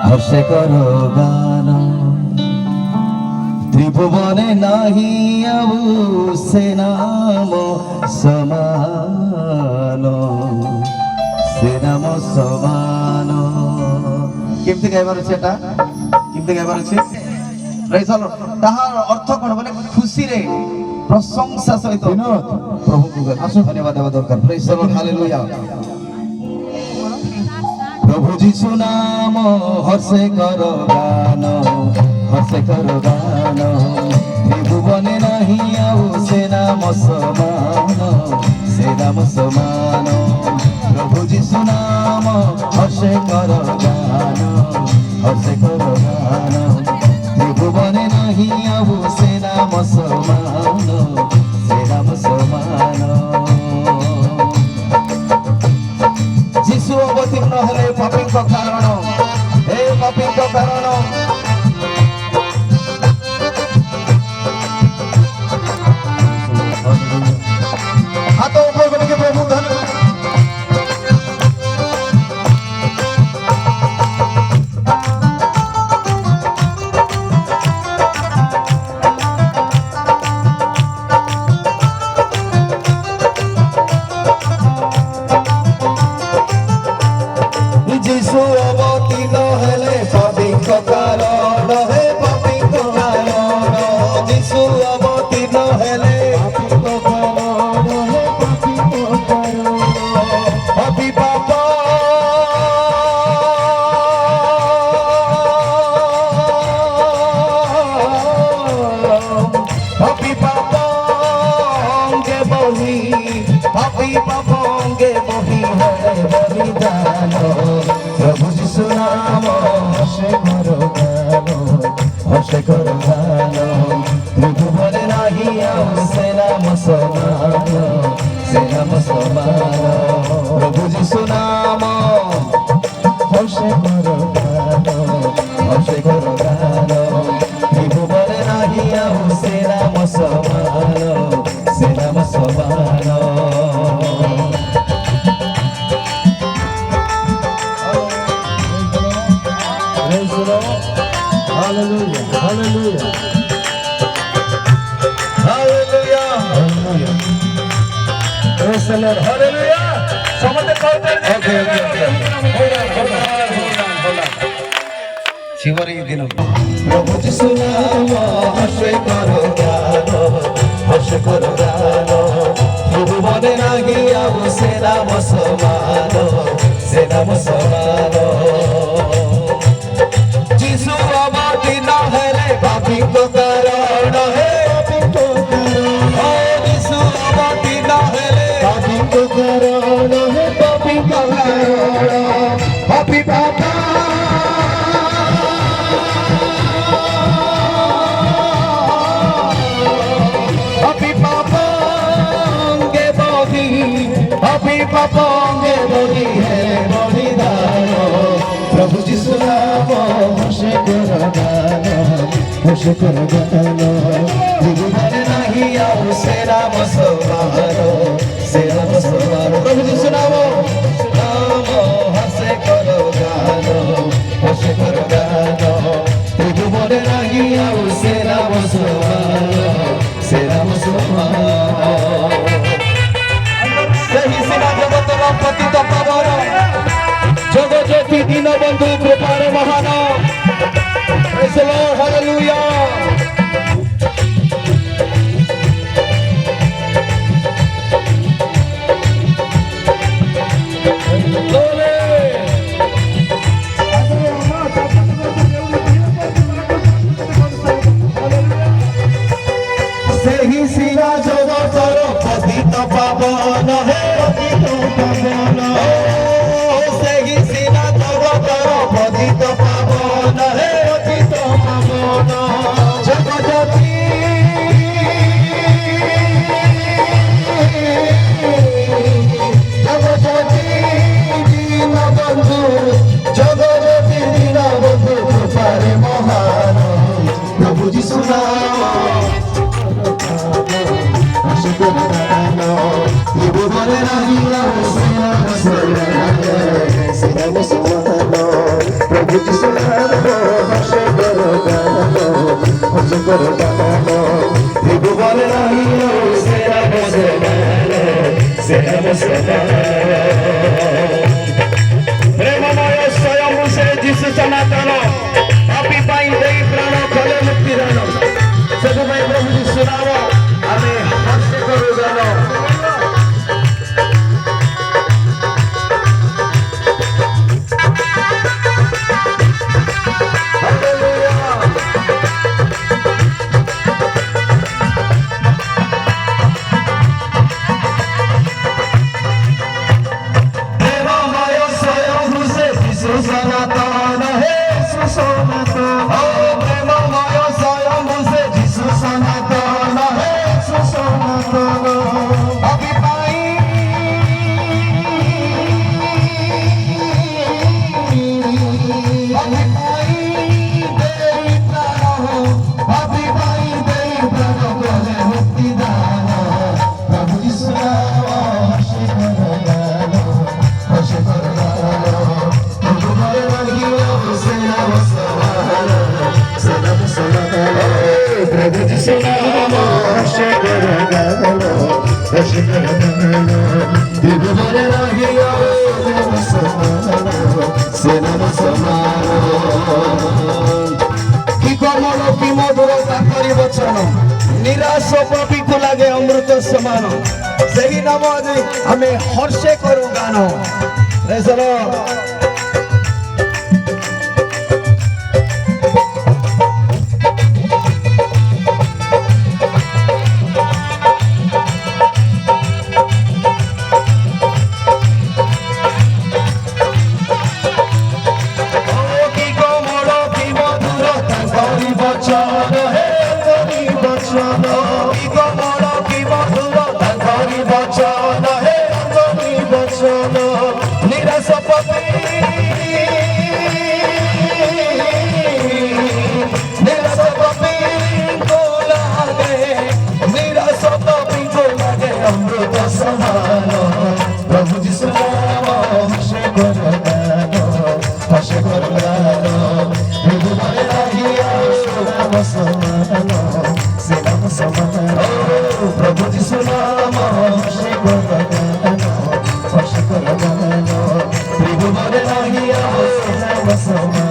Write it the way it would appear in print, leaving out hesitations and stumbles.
হর্ষে করো গান ত্রিভুবনে নাহি আবু সে নাম সমান সে নাম সমান। কেমতি গাইবার আছে এটা? কেমতি গাইবার আছে? তাহার অর্থ কোন বলে খুশি রে প্রশংসা সহিত প্রভুকে ধন্যবাদ দেওয়া দরকার। Praise the lord, hallelujah. প্রভু যিশু নাম হর্ষে কর গান, হর্ষে কর গান ত্রিভুবনে নাহি আউ সে নাম সমান, সে নাম সমান। প্রভু যিশু নাম হর্ষে কর গান, হর্ষে কর গান ত্রিভুবনে নাহি আউ সে নাম সমান, সে নাম সমান। যিশু অবতীর্ণ হলে পাপীଙ୍କ কারণ, হে পাপীଙ୍କ কারণ। হাত উপর করে প্রভু ধন্যবাদ। যিশু অবতীর্ণ হলে পাপীଙ୍କ কারণ, হে পাপীଙ୍କ কারণ। যিশু অবতীর্ণ হলে পাপীଙ୍କ কারণ, হে পাপীଙ୍କ কারণ। পাপী পাপ পাপী পাপঙ্গে বহি, পাপী পাপঙ্গে বহি হয় বলিদান। প্রভু যিশু নাম হর্ষে কর গান, হর্ষে কর গান ত্রিভুবনে নাহি আউ সে নাম সমান, সে নাম সমান। প্রভু যিশু নাম হর্ষে কর গান, হর্ষে কর গান ত্রিভুবনে নাহি আউ সে নাম সমান, সে নাম সমান। Hallelujah, hallelujah, hallelujah, hallelujah. Praise the Lord, hallelujah. Somebody call that. Okay. Hold on. চিবরি দিন প্রভু যিশু নাম হর্ষে করো গান, হর্ষে করো গান ত্রিভুবনে নাহি আউ সে নাম সমান, সে নাম সমান। যিশু অবতীর্ণ হলে পাপীଙ୍କ কারণ, হে পাপীଙ୍କ কারণ। যিশু অবতীর্ণ হলে পাপীଙ୍କ কারণ, হে পাপীଙ୍କ কারণ। পাপী পাপ পাপী পাপঙ্গে বহি, পাপী পাপঙ্গে বহি হে বলিদান। প্রভু যিশু নাম হর্ষে কর গান, হর্ষে কর গান ত্রিভুবনে নাহি আউ সে নাম সমান, সে নাম সমান। প্রভু যিশু নাম হর্ষে কর গান, হর্ষে কর গান ত্রিভুবনে নাহি আউ সে নাম সমান, সে নাম সমান। ସେହି ସିନା ଜଗତର ପତିତ ପାବନ ଜଗଜ୍ୟୋତି ଦୀନବନ୍ଧୁ କୃପାର ମହାନ। Praise the Lord, hallelujah. ସେହି ସିନା ଜଗତର ପତିତ ପାବନ, ହେ ପତିତ ପାବନ। ସେହି ସିନା ଜଗତର ପତିତ ପାବନ, ହେ ପତିତ ପାବନ। ଜଗଜ୍ୟୋତି ଜଗଜ୍ୟୋତି যিশু নাম হর্ষে করো গান হর্ষে করো গান ত্রিভুবনে রহিল সেরা মুসলমান প্রেমময় স্বয়ং সে যিশু সনাতন পাপী ପାଇଁ ଦେଇ ପ୍ରାଣ କଲେ ମୁକ୍ତିଦାନ ସେଥିପାଇଁ ପ୍ରଭୁ ଯୀଶୁ ନାମ ଆମେ ହର୍ଷେ କରୁ ଗାନ निराश पापी को लगे अमृत समान से ही नाम आज हमें हर्षे करू गान निराश पापी को लगे अमृत समान प्रभु यीशु नाम हर्षे करो गान हर्षे करो गान त्रिभुवने रहिया नाम समान से नाम समान प्रभु यीशु नाम हर्षे करो गान हर्षे करो गान त्रिभुवने रहिया नाम समान